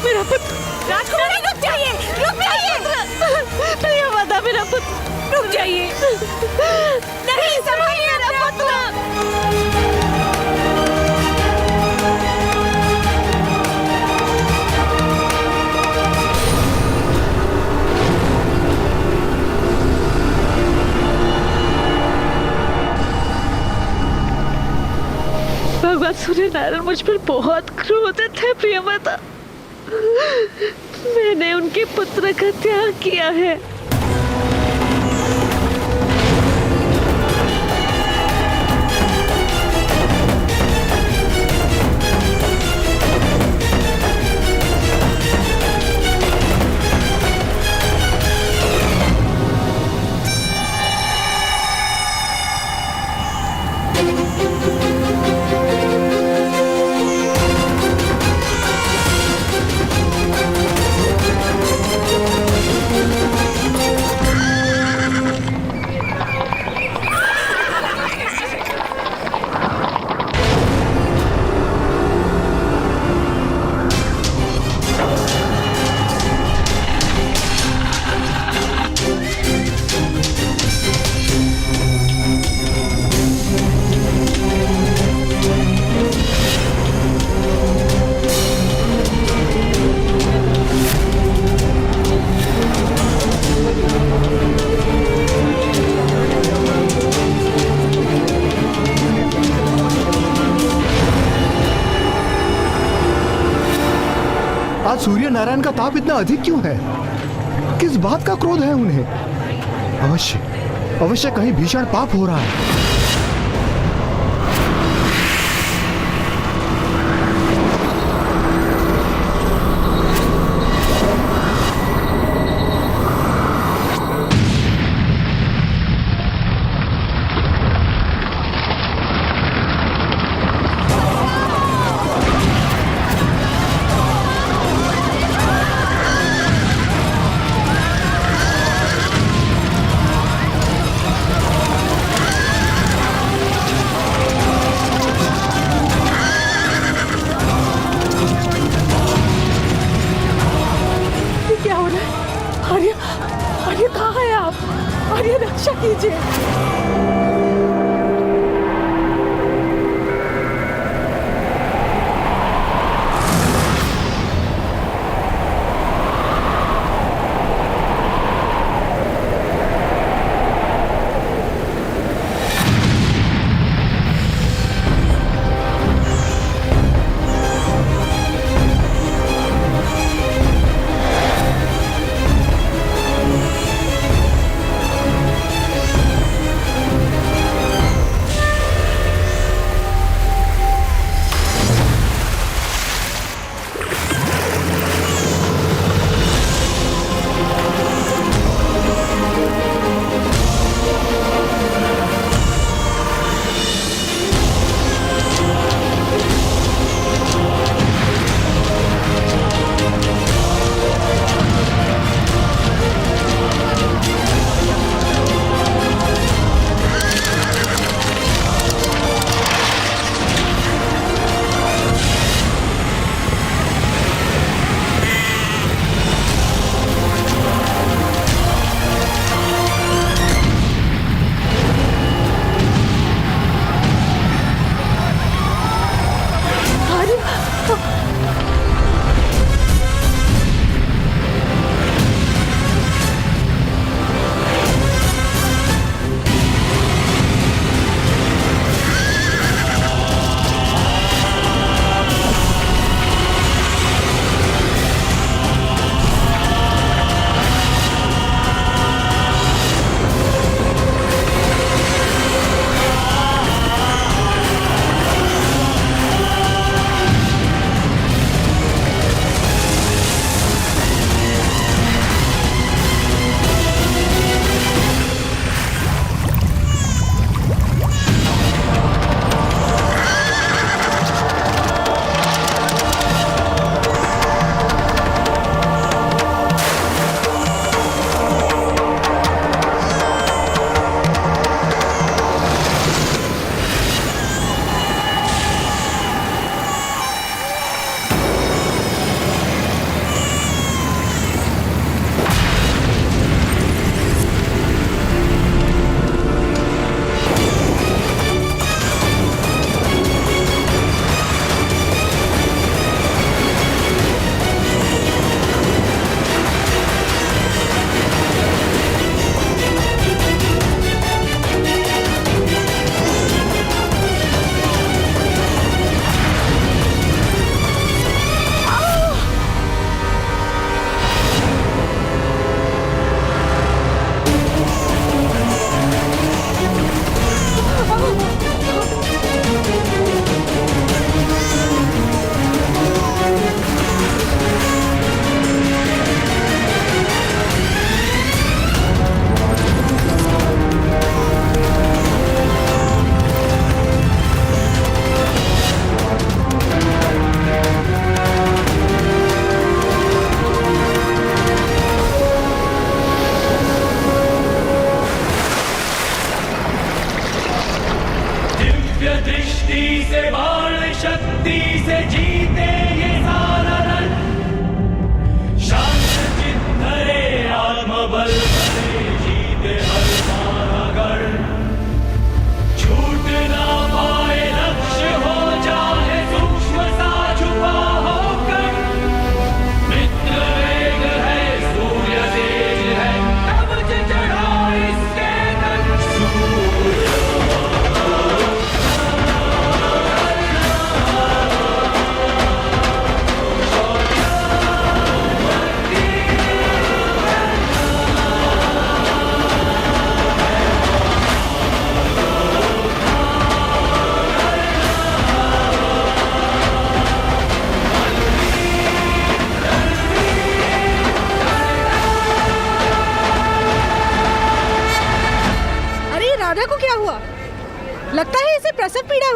मेरा पुत्र राजकुमारी रुक जाइए, रुक जाइए। प्रियव्रता, मेरा पुत्र रुक जाइए। नहीं, संभालिए मेरा पुत्र। भगवान सूर्य नारायण मुझ पर बहुत क्रोधित है प्रियव्रता। मैंने उनके पुत्र का त्याग किया है। आज सूर्य नारायण का ताप इतना अधिक क्यों है? किस बात का क्रोध है उन्हें? अवश्य अवश्य कहीं भीषण पाप हो रहा है। आर्य कहाँ है आप? आर्य रक्षा कीजिए।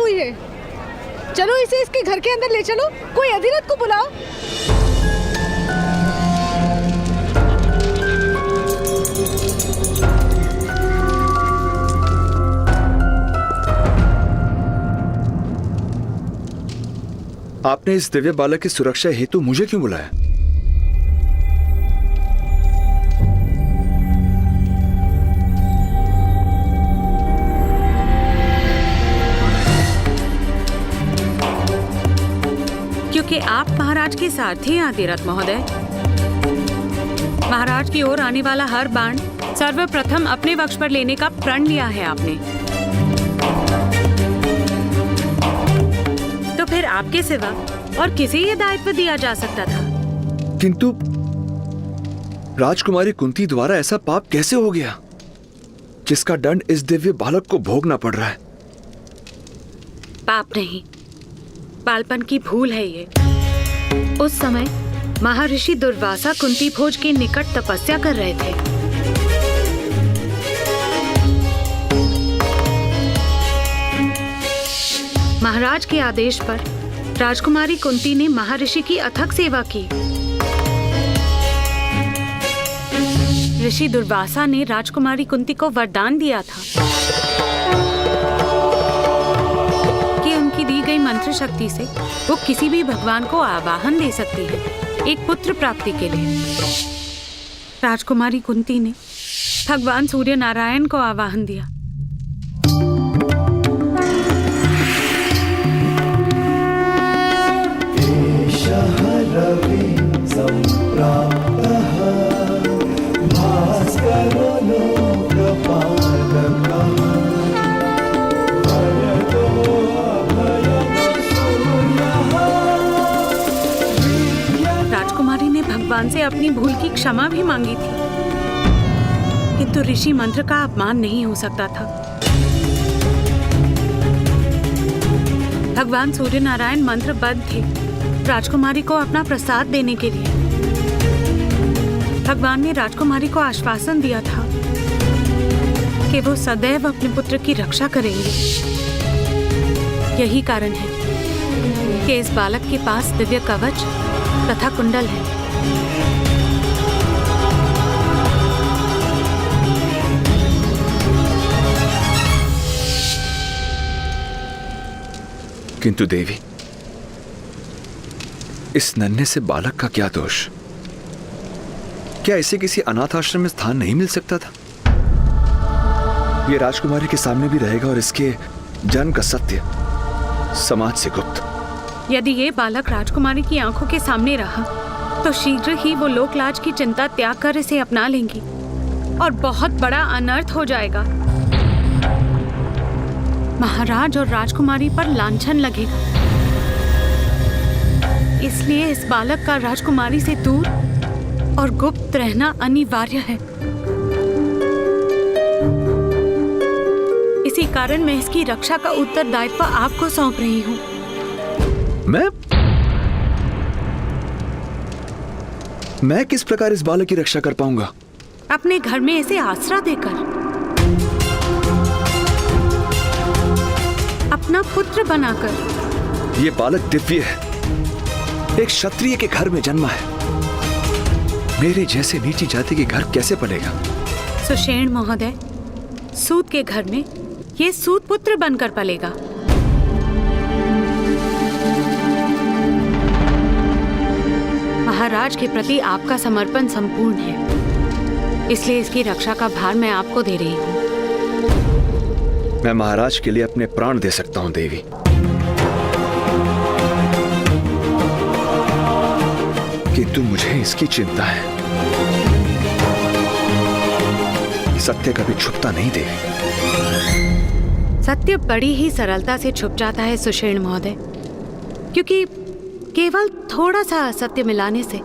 हुई है। चलो इसे इसके घर के अंदर ले चलो, कोई अधिरथ को बुलाओ। आपने इस दिव्य बालक की सुरक्षा हेतु मुझे क्यों बुलाया? क्योंकि आप महाराज के सारथी हैं अधिरथ महोदय। महाराज की ओर आने वाला हर बाण सर्वप्रथम अपने वश पर लेने का प्रण लिया है आपने। तो फिर आपके सिवा और किसे ये दायित्व दिया जा सकता था? किंतु राजकुमारी कुंती द्वारा ऐसा पाप कैसे हो गया जिसका दंड इस दिव्य बालक को भोगना पड़ रहा है? पाप नहीं, बालपन की भूल है ये। उस समय महर्षि दुर्वासा कुंती भोज के निकट तपस्या कर रहे थे। महाराज के आदेश पर राजकुमारी कुंती ने महर्षि की अथक सेवा की। ऋषि दुर्वासा ने राजकुमारी कुंती को वरदान दिया था कि उनकी दी गई मंत्र शक्ति से वो किसी भी भगवान को आवाहन दे सकती है एक पुत्र प्राप्ति के लिए। राजकुमारी कुंती ने भगवान सूर्य नारायण को आवाहन दिया। राजकुमारी ने भगवान से अपनी भूल की क्षमा भी मांगी थी, किंतु ऋषि मंत्र का अपमान नहीं हो सकता था। भगवान सूर्य नारायण मंत्रबद्ध थे राजकुमारी को अपना प्रसाद देने के लिए। भगवान ने राजकुमारी को आश्वासन दिया था कि वो सदैव अपने पुत्र की रक्षा करेंगे। यही कारण है कि इस बालक के पास दिव्य कवच तथा कुंडल है। किंतु देवी, इस नन्हे से बालक का क्या दोष? क्या इसे किसी अनाथ आश्रम में स्थान नहीं मिल सकता था? यह राजकुमारी के सामने भी रहेगा और इसके जन्म का सत्य समाज से गुप्त। यदि ये बालक राजकुमारी की आंखों के सामने रहा तो शीघ्र ही वो लोकलाज की चिंता त्याग कर इसे अपना लेंगी और बहुत बड़ा अनर्थ हो जाएगा। महाराज और राजकुमारी पर लांछन लगेगा। इसलिए इस बालक का राजकुमारी से दूर और गुप्त रहना अनिवार्य है। इसी कारण मैं इसकी रक्षा का उत्तरदायित्व आपको सौंप रही हूँ। मैं किस प्रकार इस बालक की रक्षा कर पाऊंगा? अपने घर में इसे आसरा देकर, अपना पुत्र बनाकर। ये बालक दिव्य है, एक क्षत्रिय के घर में जन्मा है। मेरे जैसे नीची जाति के घर कैसे पलेगा? सुषेण महोदय, सूत के घर में ये सूत पुत्र बनकर पलेगा। महाराज के प्रति आपका समर्पण संपूर्ण है, इसलिए इसकी रक्षा का भार मैं आपको दे रही हूँ। मैं महाराज के लिए अपने प्राण दे सकता हूँ देवी, किंतु मुझे इसकी चिंता है। सत्य कभी छुपता नहीं देवी। सत्य बड़ी ही सरलता से छुप जाता है सुषेण महोदय, क्योंकि केवल थोड़ा सा असत्य मिलाने से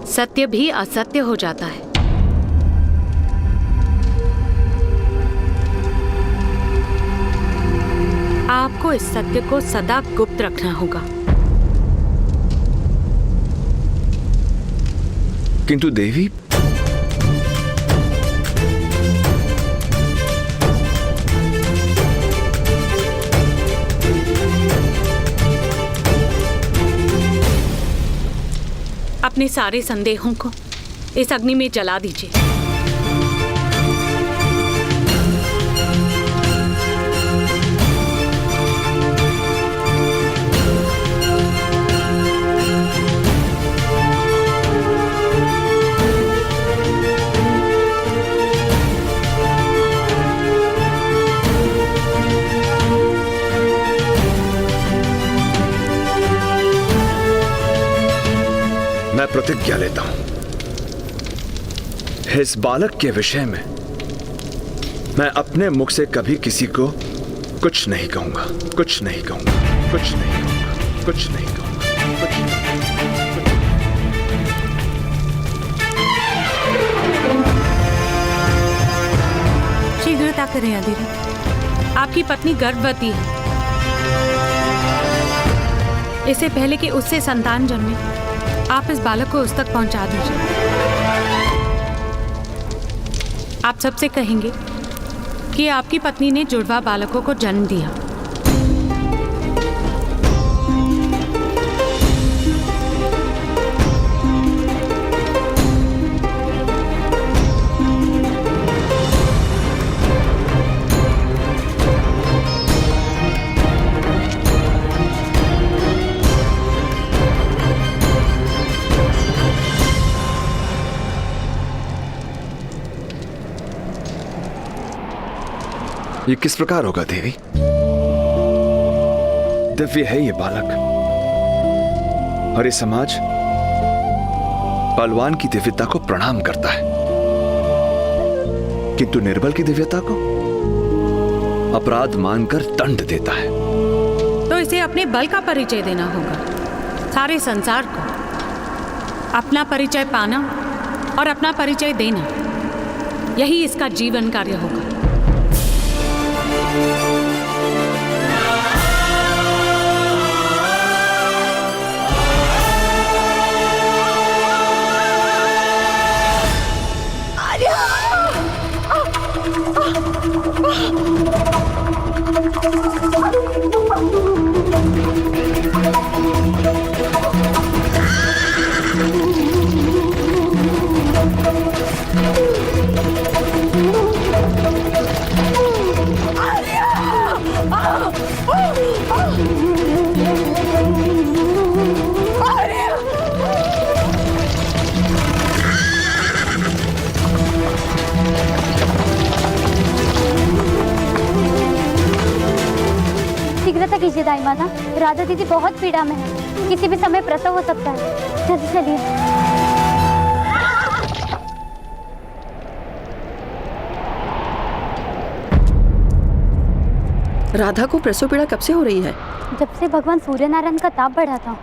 सत्य भी असत्य हो जाता है। आपको इस सत्य को सदा गुप्त रखना होगा। किंतु देवी, अपने सारे संदेहों को इस अग्नि में जला दीजिए। मैं प्रतिज्ञा लेता हूं, इस बालक के विषय में मैं अपने मुख से कभी किसी को कुछ नहीं कहूंगा, कुछ नहीं कहूंगा, कुछ नहीं कहूंगा, कुछ नहीं कहूंगा, कुछ नहीं। शीघ्रता करें अधिरथ, आपकी पत्नी गर्भवती है। इससे पहले कि उससे संतान जन्मे, आप इस बालक को उस तक पहुंचा दीजिए। आप सबसे कहेंगे कि आपकी पत्नी ने जुड़वा बालकों को जन्म दिया। ये किस प्रकार होगा देवी? दिव्य है ये बालक, और ये समाज बलवान की दिव्यता को प्रणाम करता है, किंतु निर्बल की दिव्यता को अपराध मानकर दंड देता है। तो इसे अपने बल का परिचय देना होगा, सारे संसार को अपना परिचय पाना और अपना परिचय देना, यही इसका जीवन कार्य होगा। शीघ्रता कीजिए दाई माता, राधा दीदी बहुत पीड़ा में है, किसी भी समय प्रसव हो सकता है। जल्दी चलिए। राधा को प्रसव पीड़ा कब से हो रही है? जब से भगवान सूर्य नारायण का ताप बढ़ा था।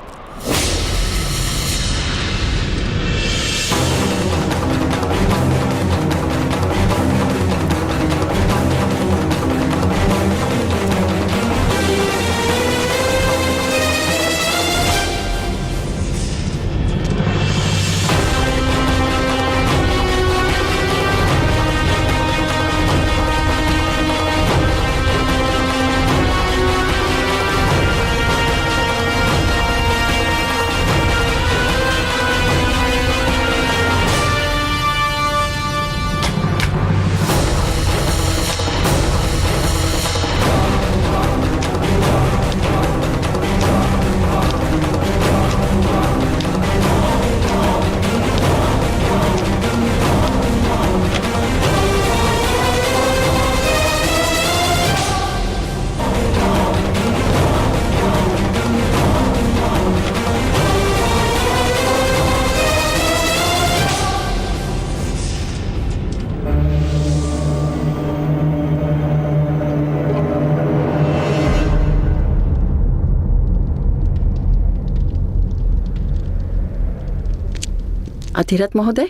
अधिरथ महोदय,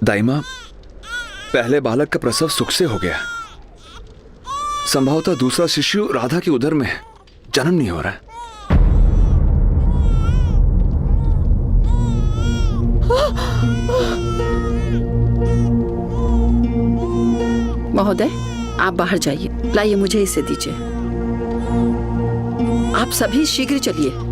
दाइमा, पहले बालक का प्रसव सुख से हो गया, संभवतः दूसरा शिशु राधा के उदर में है, जन्म नहीं हो रहा है। महोदय आप बाहर जाइए, लाइए मुझे इसे दीजिए। आप सभी शीघ्र चलिए।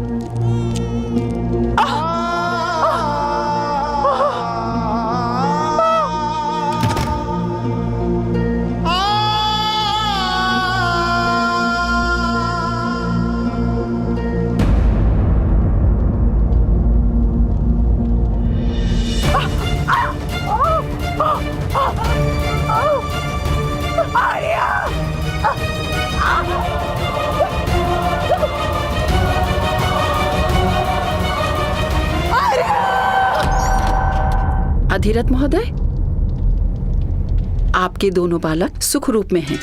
अधिरथ महोदय, आपके दोनों बालक सुख रूप में हैं।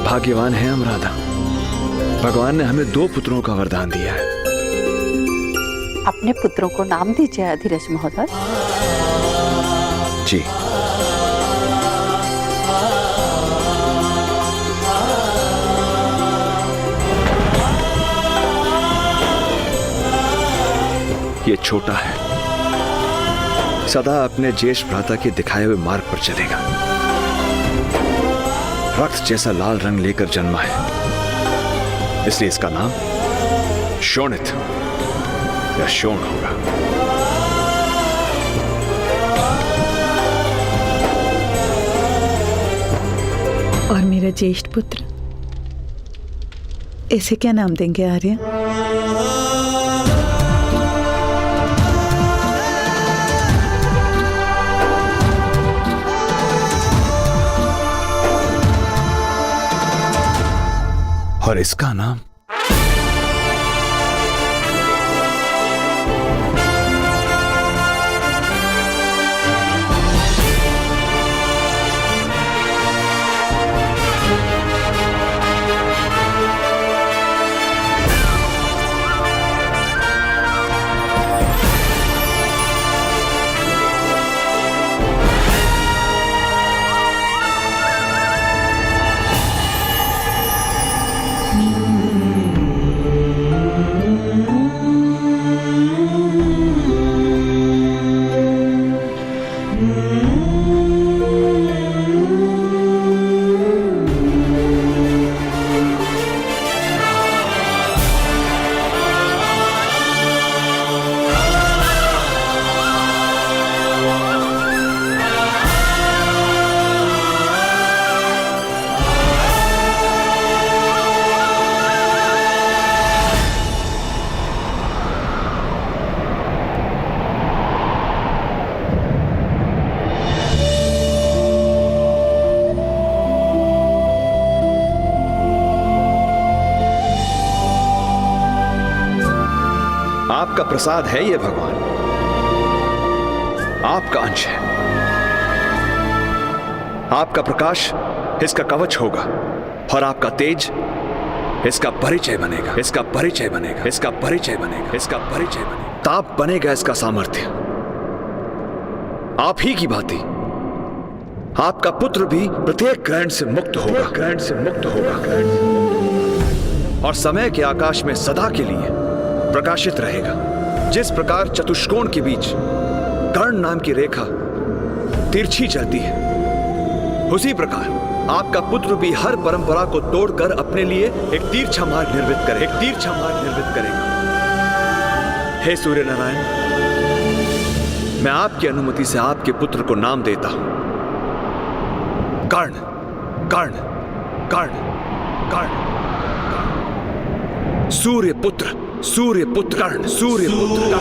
भाग्यवान है हम राधा, भगवान ने हमें 2 पुत्रों का वरदान दिया है। अपने पुत्रों को नाम दीजिए अधिरथ महोदय। जी। ये छोटा है, सदा अपने ज्येष्ठ भ्राता के दिखाए हुए मार्ग पर चलेगा। रक्त जैसा लाल रंग लेकर जन्मा है, इसलिए इसका नाम शोणित या शोण होगा। और मेरा ज्येष्ठ पुत्र, इसे क्या नाम देंगे आर्य? और इसका नाम आपका प्रसाद है ये भगवान, आपका अंश है। आपका प्रकाश इसका कवच होगा और आपका तेज इसका परिचय बनेगा, इसका परिचय बनेगा, इसका परिचय बनेगा, इसका परिचय बनेगा। ताप बनेगा इसका सामर्थ्य। आप ही की भांति आपका पुत्र भी प्रत्येक ग्रहण से मुक्त होगा, ग्रहण से मुक्त होगा और समय के आकाश में सदा के लिए प्रकाशित रहेगा। जिस प्रकार चतुष्कोण के बीच कर्ण नाम की रेखा तिरछी चलती है, उसी प्रकार आपका पुत्र भी हर परंपरा को तोड़कर अपने लिए एक तिरछा मार्ग निर्मित करे, एक तिरछा मार्ग निर्मित करेगा। हे सूर्य नारायण, मैं आपकी अनुमति से आपके पुत्र को नाम देता हूं कर्ण, कर्ण, कर्ण, कर्ण, सूर्य पुत्र, सूर्य पुत्र कर्ण, सूर्य पुत्र कर्ण।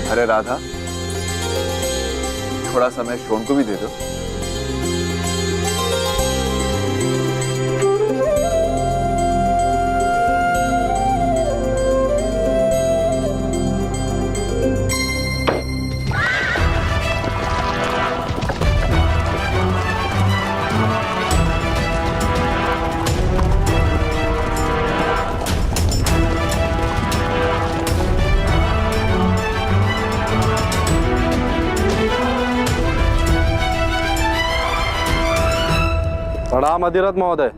अरे राधा, थोड़ा समय शोण को भी दे दो। राम अधिरथ महोदय।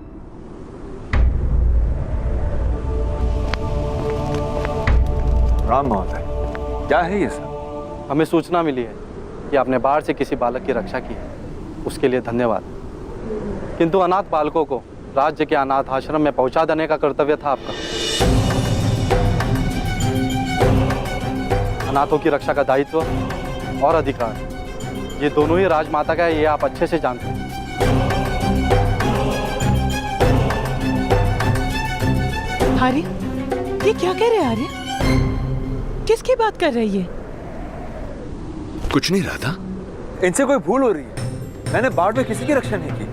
राम महोदय, क्या है ये सब? हमें सूचना मिली है कि आपने बाढ़ से किसी बालक की रक्षा की है, उसके लिए धन्यवाद। किंतु अनाथ बालकों को राज्य के अनाथ आश्रम में पहुंचा देने का कर्तव्य था आपका। अनाथों की रक्षा का दायित्व और अधिकार ये दोनों ही राजमाता का है, ये आप अच्छे से जानते हैं। आर्य, ये क्या कह रहे हैं आर्य? किसकी बात कर रही है? कुछ नहीं राधा। इनसे कोई भूल हो रही है। मैंने बाढ़ में किसी की रक्षा नहीं की।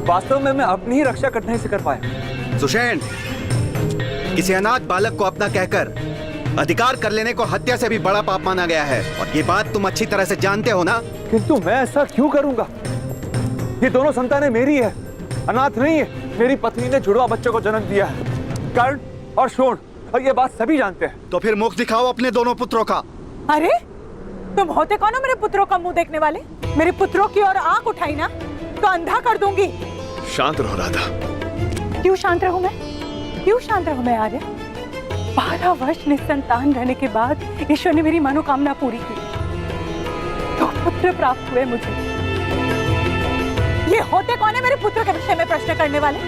वास्तव में मैं अपनी ही रक्षा करने से कर पाया। सुषेण, किसी अनाथ बालक को अपना कहकर अधिकार कर लेने को हत्या से भी बड़ा पाप माना गया है, और ये बात तुम अच्छी तरह से जानते हो ना? किंतु मैं ऐसा क्यों करूंगा? ये दोनों संतानें मेरी है, अनाथ नहीं है। मेरी पत्नी ने जुड़वा बच्चों को जन्म दिया है, कर्ण और शोण, और ये बात सभी जानते हैं। तो फिर मुख दिखाओ अपने दोनों पुत्रों का। अरे तुम होते कौन हो मेरे पुत्रों का मुंह देखने वाले? मेरे पुत्रों की ओर आंख उठाई ना तो अंधा कर दूंगी। शांत रहो राधा। क्यों शांत रहूं मैं? क्यों शांत रहूं मैं आर्य? 12 वर्ष निसंतान रहने के बाद ईश्वर ने मेरी मनोकामना पूरी की, तो पुत्र प्राप्त हुए मुझे। ये होते कौन है मेरे पुत्र के विषय में प्रश्न करने वाले?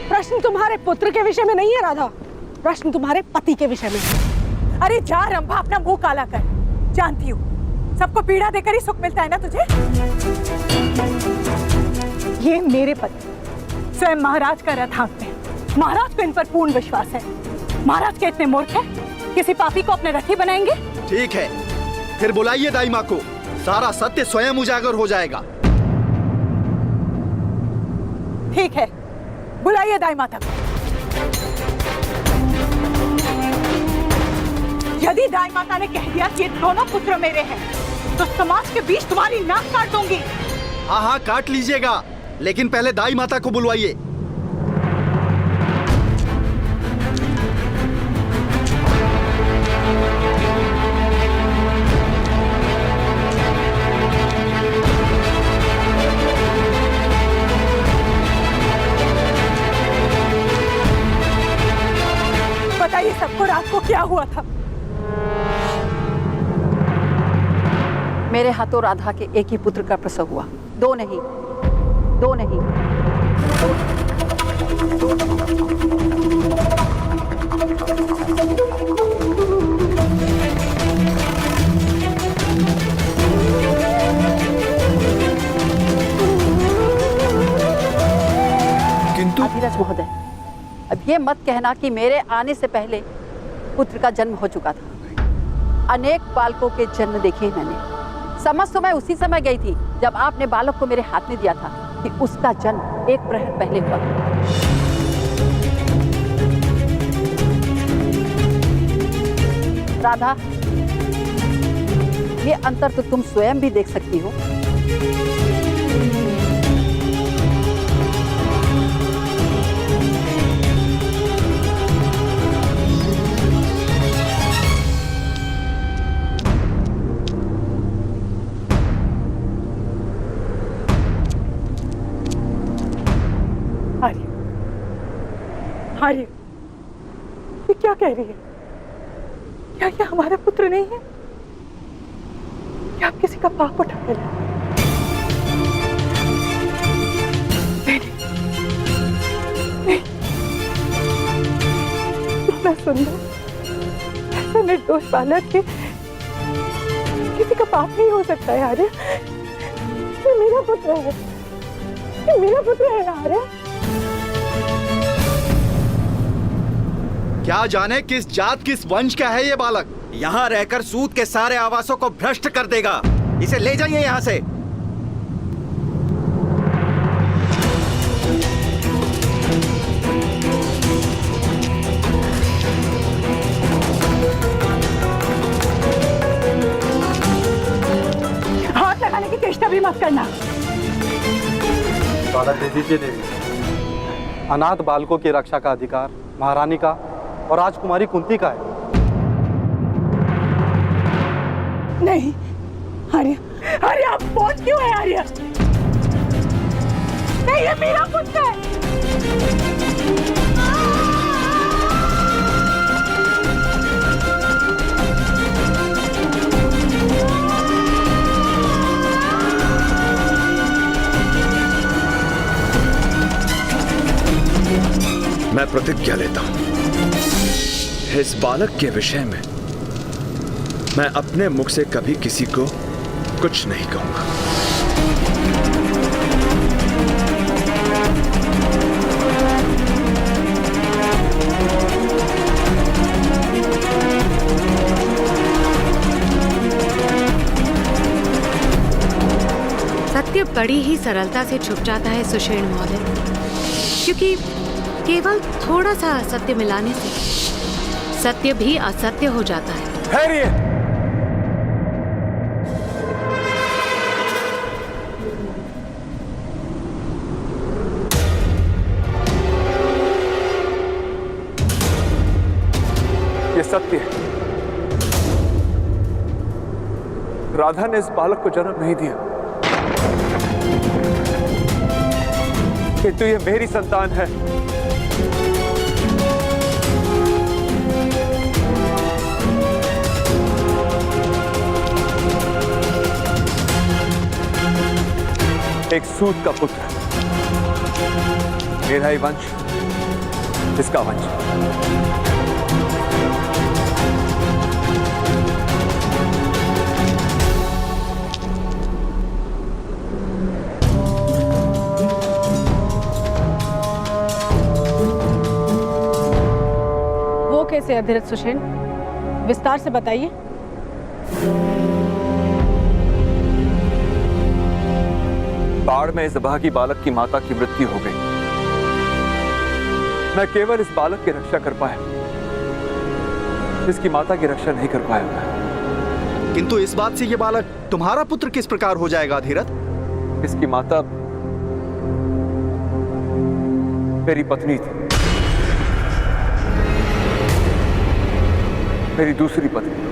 प्रश्न तुम्हारे पुत्र के विषय में नहीं है राधा, प्रश्न तुम्हारे पति के विषय में। अरे जा रंभा, अपना मुंह काला कर। जानती हूँ सबको पीड़ा देकर ही सुख मिलता है ना तुझे। ये मेरे पति स्वयं महाराज का रथ हाँकते हैं। महाराज को इन पर पूर्ण विश्वास है। महाराज के इतने मूर्ख है, किसी पापी को अपने रथी बनाएंगे? ठीक है, फिर बुलाइए दाई माँ को, सारा सत्य स्वयं उजागर हो जाएगा। ठीक है, बुलाइए दाई माता को। यदि दाई माता ने कह दिया कि ये दोनों पुत्र मेरे हैं, तो समाज के बीच तुम्हारी नाक काट दूंगी। हाँ हाँ, काट लीजिएगा, लेकिन पहले दाई माता को बुलवाइए। बताइए सबको रात को क्या हुआ था? मेरे हाथों राधा के एक ही पुत्र का प्रसव हुआ, दो नहीं। किंतु अधिराज महोदय, अब ये मत कहना कि मेरे आने से पहले पुत्र का जन्म हो चुका था। अनेक बालकों के जन्म देखे मैंने। समझ तो मैं उसी समय गई थी जब आपने बालक को मेरे हाथ में दिया था कि उसका जन्म 1 प्रहर पहले हुआ। राधा, ये अंतर तो तुम स्वयं भी देख सकती हो। आर्य, ये क्या कह रही है? क्या ये हमारा पुत्र नहीं है? क्या आप किसी का पाप उठा ले? नहीं। इतना सुंदर, ऐसा निर्दोष बालक के किसी का पाप नहीं हो सकता है आर्य। ये मेरा पुत्र है, ये मेरा पुत्र है आर्य। क्या जाने किस जात किस वंश का है ये बालक। यहाँ रहकर सूत के सारे आवासों को भ्रष्ट कर देगा। इसे ले जाइए यहाँ से। हाथ लगाने की चेष्टा भी मत करना। बालक दे दीजिए देवी। अनाथ बालकों की रक्षा का अधिकार महारानी का और राजकुमारी कुंती का है। नहीं आर्य, आर्य आप पहुंच क्यों है आर्य? नहीं, ये मेरा पुत्र है। मैं प्रतिज्ञा लेता हूं, इस बालक के विषय में मैं अपने मुख से कभी किसी को कुछ नहीं कहूंगा। सत्य बड़ी ही सरलता से छुप जाता है सुषेण महोदय, क्योंकि केवल थोड़ा सा असत्य मिलाने से सत्य भी असत्य हो जाता है। ठहरिए। ये सत्य है, राधा ने इस बालक को जन्म नहीं दिया, किंतु ये मेरी संतान है। एक सूत का पुत्र, मेरा ही वंश, इसका वंश। वो कैसे अधिरथ सुषेण, विस्तार से बताइए। बाढ़ में इस अभागी बालक की माता की मृत्यु हो गई। मैं केवल इस बालक की रक्षा कर पाया, इसकी माता की रक्षा नहीं कर पाया। किंतु इस बात से ये बालक तुम्हारा पुत्र किस प्रकार हो जाएगा अधिरथ? इसकी माता मेरी पत्नी थी, मेरी दूसरी पत्नी।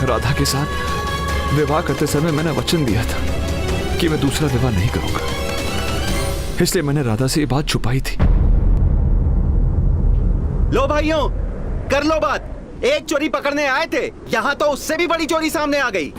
राधा के साथ विवाह करते समय मैंने वचन दिया था कि मैं दूसरा विवाह नहीं करूंगा, इसलिए मैंने राधा से ये बात छुपाई थी। लो भाइयों, कर लो बात। एक चोरी पकड़ने आए थे, यहाँ तो उससे भी बड़ी चोरी सामने आ गई।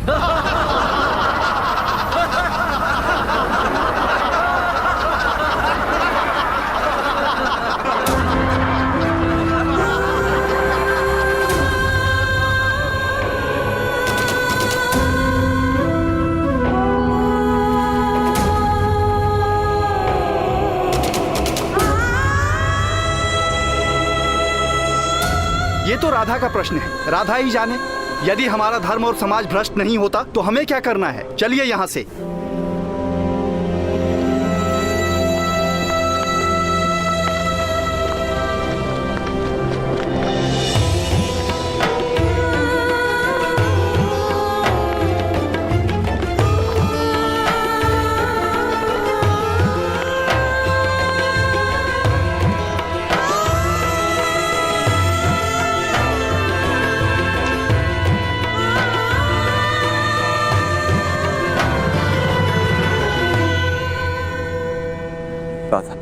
ये तो राधा का प्रश्न है, राधा ही जाने। यदि हमारा धर्म और समाज भ्रष्ट नहीं होता तो हमें क्या करना है? चलिए यहाँ से।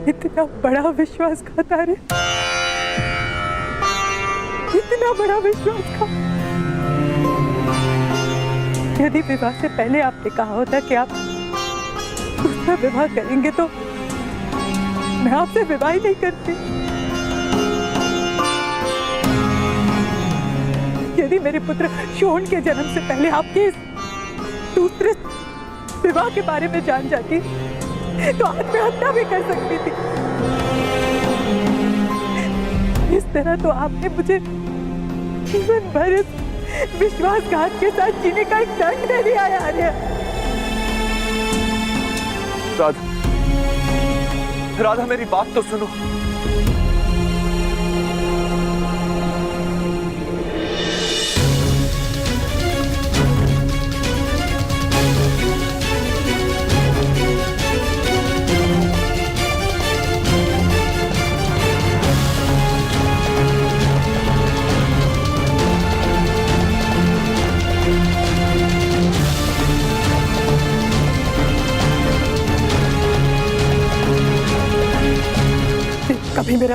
इतना बड़ा विश्वासघात है, इतना बड़ा विश्वासघात। यदि विवाह से पहले आपने कहा होता कि आप दूसरा विवाह करेंगे तो मैं आपसे विवाह ही नहीं करती। यदि मेरे पुत्र शोण के जन्म से पहले आपके दूसरे विवाह के बारे में जान जाती तो आत्महत्या भी कर सकती थी। इस तरह तो आपने मुझे जीवन भर इस विश्वासघात के साथ जीने का एक दंड दे दिया है आर्य। राधा, राधा मेरी बात तो सुनो।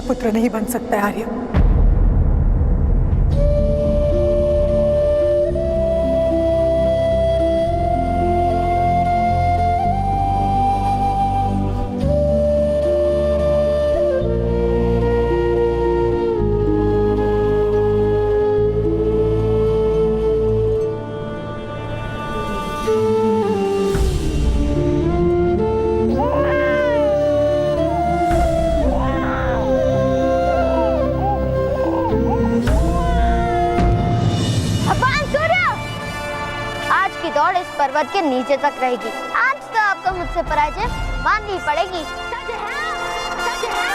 मेरा पुत्र नहीं बन सकता है आर्य। दौड़ इस पर्वत के नीचे तक रहेगी। आज तो आपको मुझसे पराजय माननी पड़ेगी। सच है, सच है,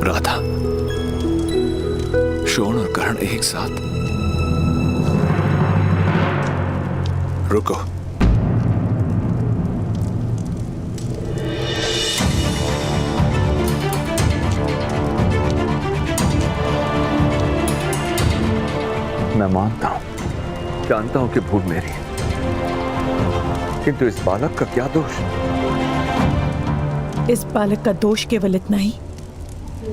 राधा, शोण और कर्ण एक साथ। रुको। मैं मानता हूं, जानता हूं कि भूल मेरी है, किंतु इस बालक का क्या दोष? इस बालक का दोष केवल इतना ही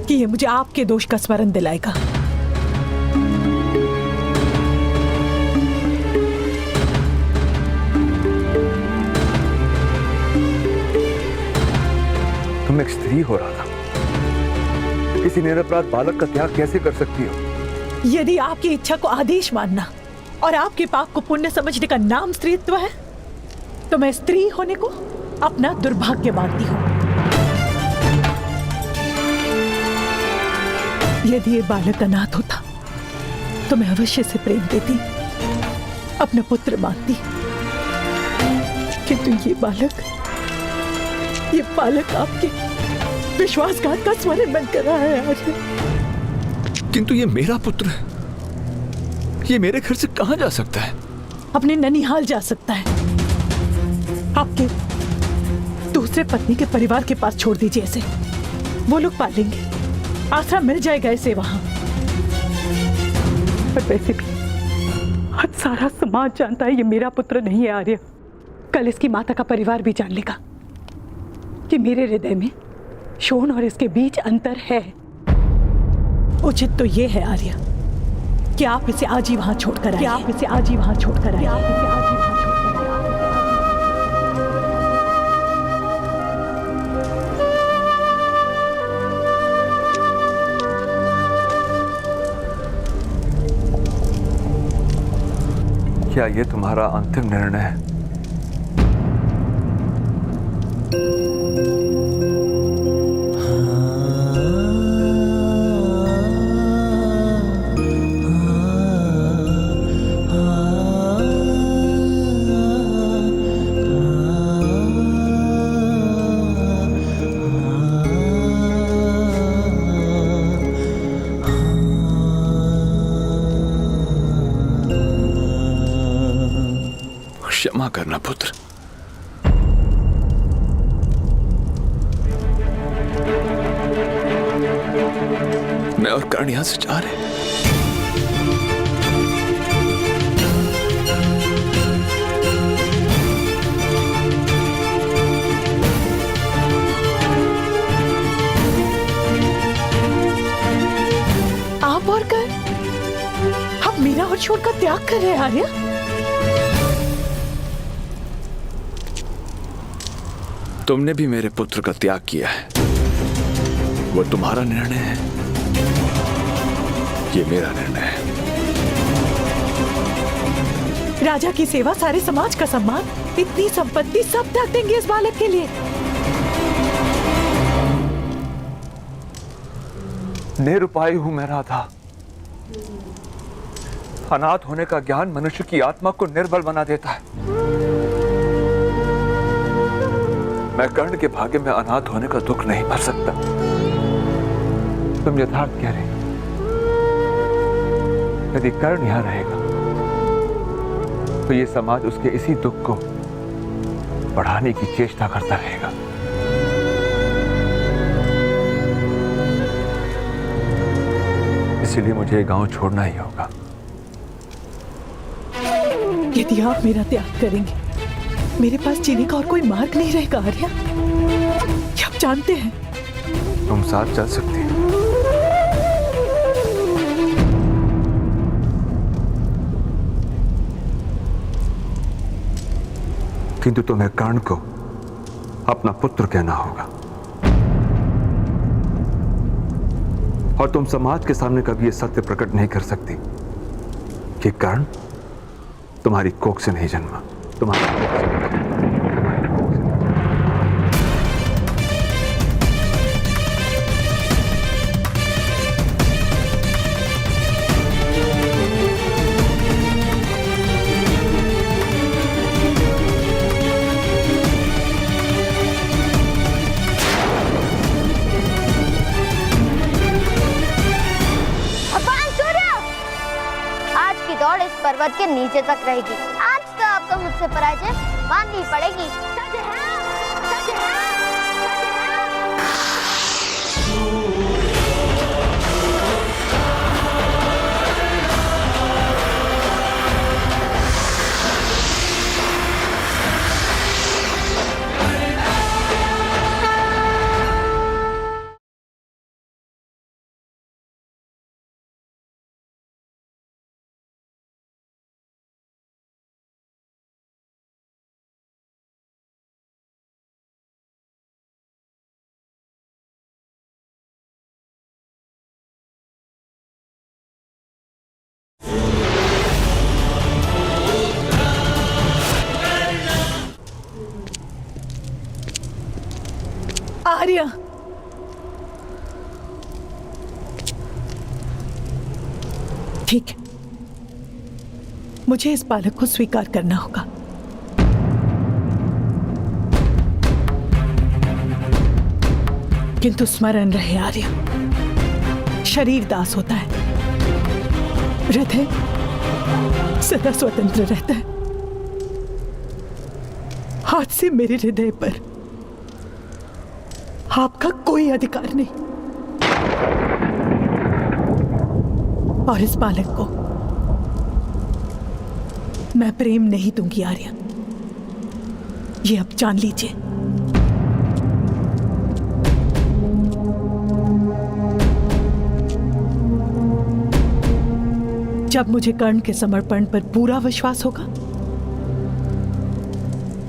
कि ये मुझे आपके दोष का स्मरण दिलाएगा। तुम एक स्त्री हो रहा था, किसी निरपराध बालक का त्याग कैसे कर सकती हो? यदि आपकी इच्छा को आदेश मानना और आपके पाप को पुण्य समझने का नाम स्त्रीत्व है, तो मैं स्त्री होने को अपना दुर्भाग्य मानती हूँ। यदि ये बालक अनाथ होता तो मैं अवश्य से प्रेम देती, अपना पुत्र मानती, किंतु ये बालक आपके विश्वासघात का स्मरण बन कर रहा है आज। किंतु ये मेरा पुत्र है, ये मेरे घर से कहां जा सकता है? अपने ननिहाल जा सकता है। आपके दूसरे पत्नी के परिवार के पास छोड़ दीजिए इसे, वो लोग पालेंगे, आसरा मिल जाएगा इसे वहां। पर वैसे भी आज सारा समाज जानता है ये मेरा पुत्र नहीं है आर्य। कल इसकी माता का परिवार भी जान लेगा कि मेरे हृदय में शोण और इसके बीच अंतर है। उचित तो ये है आर्य कि आप इसे आज ही वहां छोड़कर आइए। आप इसे आज ही वहां छोड़कर आइए। आप इसे आज ही वहां छोड़कर आइए। क्या ये तुम्हारा अंतिम निर्णय है? क्षमा करना पुत्र। मैं और कर्ण यहां से जा रहे हैं। आप और कर्ण, आप मीरा और छोड़ का त्याग कर रहे हैं आर्या? तुमने भी मेरे पुत्र का त्याग किया है, वो तुम्हारा निर्णय है, ये मेरा निर्णय है। राजा की सेवा, सारे समाज का सम्मान, इतनी संपत्ति सब त्याग देंगे इस बालक के लिए? निरुपाय हूं मैं राधा। अनाथ होने का ज्ञान मनुष्य की आत्मा को निर्बल बना देता है। मैं कर्ण के भाग्य में अनाथ होने का दुख नहीं भर सकता। तुम यथार्थ कह रहे। यदि कर्ण यहां रहेगा तो ये समाज उसके इसी दुख को बढ़ाने की चेष्टा करता रहेगा। इसीलिए मुझे ये गांव छोड़ना ही होगा। यदि आप मेरा त्याग करेंगे, मेरे पास जीने का और कोई मार्ग नहीं रहेगा आर्या। ये आप जानते हैं। तुम साथ चल सकती हो, किंतु तुम्हें कर्ण को अपना पुत्र कहना होगा और तुम समाज के सामने कभी यह सत्य प्रकट नहीं कर सकती कि कर्ण तुम्हारी कोख से नहीं जन्मा, तुम्हारी कोख से नहीं जन्मा। दौड़ इस पर्वत के नीचे तक रहेगी। आज तो आपको मुझसे पराजय माननी पड़ेगी। सच है, सच है, आर्या, ठीक है, मुझे इस बालक को स्वीकार करना होगा। किंतु स्मरण रहे आर्या, शरीर दास होता है, हृदय सदा स्वतंत्र रहता है। आज से मेरे हृदय पर आपका कोई अधिकार नहीं और इस बालक को मैं प्रेम नहीं दूंगी आर्या, ये अब जान लीजिए। जब मुझे कर्ण के समर्पण पर पूरा विश्वास होगा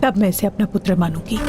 तब मैं इसे अपना पुत्र मानूंगी।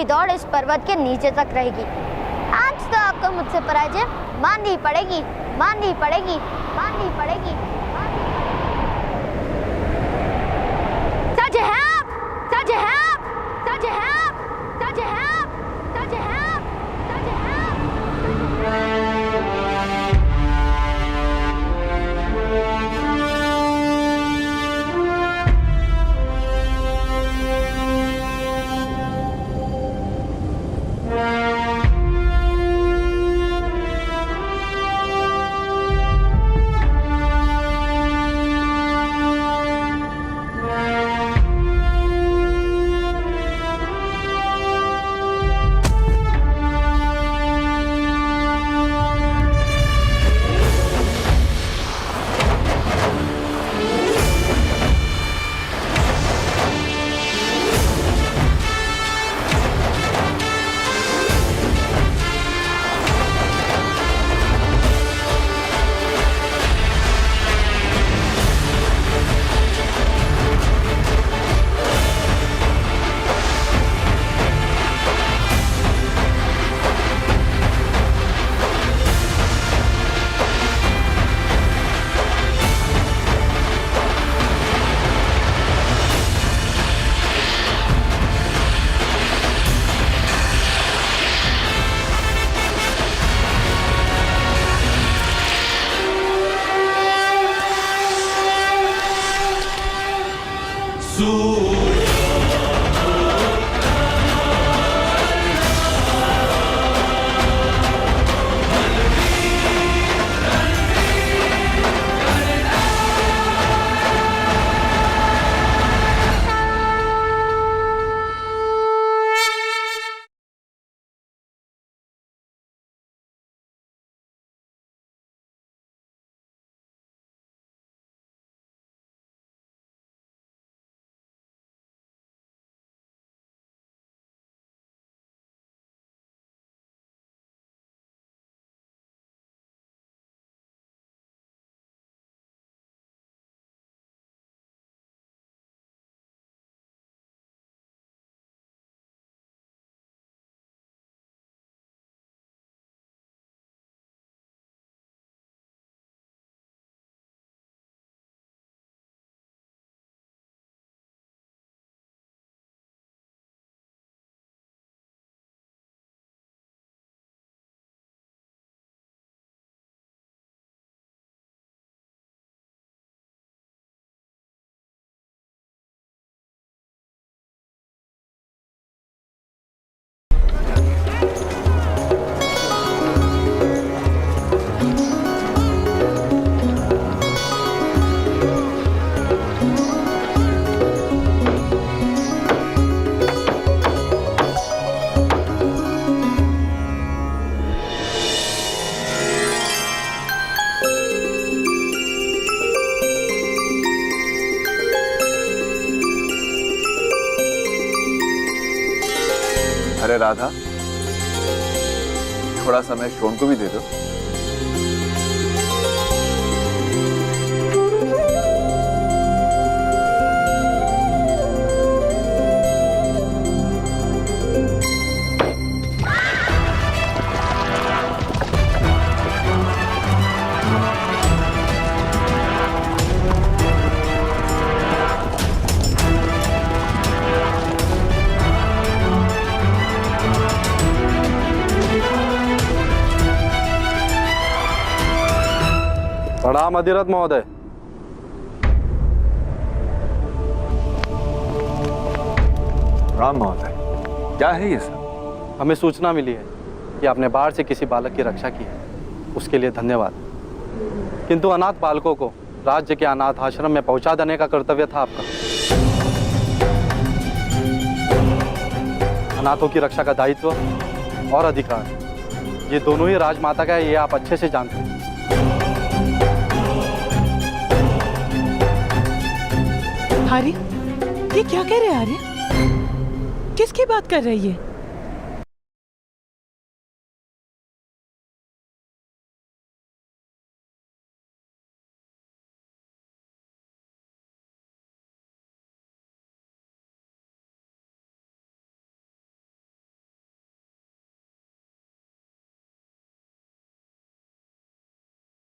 की दौड़ इस पर्वत के नीचे तक रहेगी। आज तो आपको मुझसे पराजय माननी पड़ेगी, माननी पड़ेगी, माननी पड़ेगी। सच है आप, सच है आप, सच है आप, सच है आप, सच है आप, सच है आप। अरे राधा, थोड़ा समय शोन को भी दे दो। प्रणाम अधिरथ महोदय। राम महोदय, क्या है ये सब? हमें सूचना मिली है कि आपने बाढ़ से किसी बालक की रक्षा की है, उसके लिए धन्यवाद। किंतु अनाथ बालकों को राज्य के अनाथ आश्रम में पहुंचा देने का कर्तव्य था आपका। अनाथों की रक्षा का दायित्व और अधिकार ये दोनों ही राजमाता का है, ये आप अच्छे से जानते हैं। आर्य, ये क्या कह रहे हैं आर्य? किसकी बात कर रही है?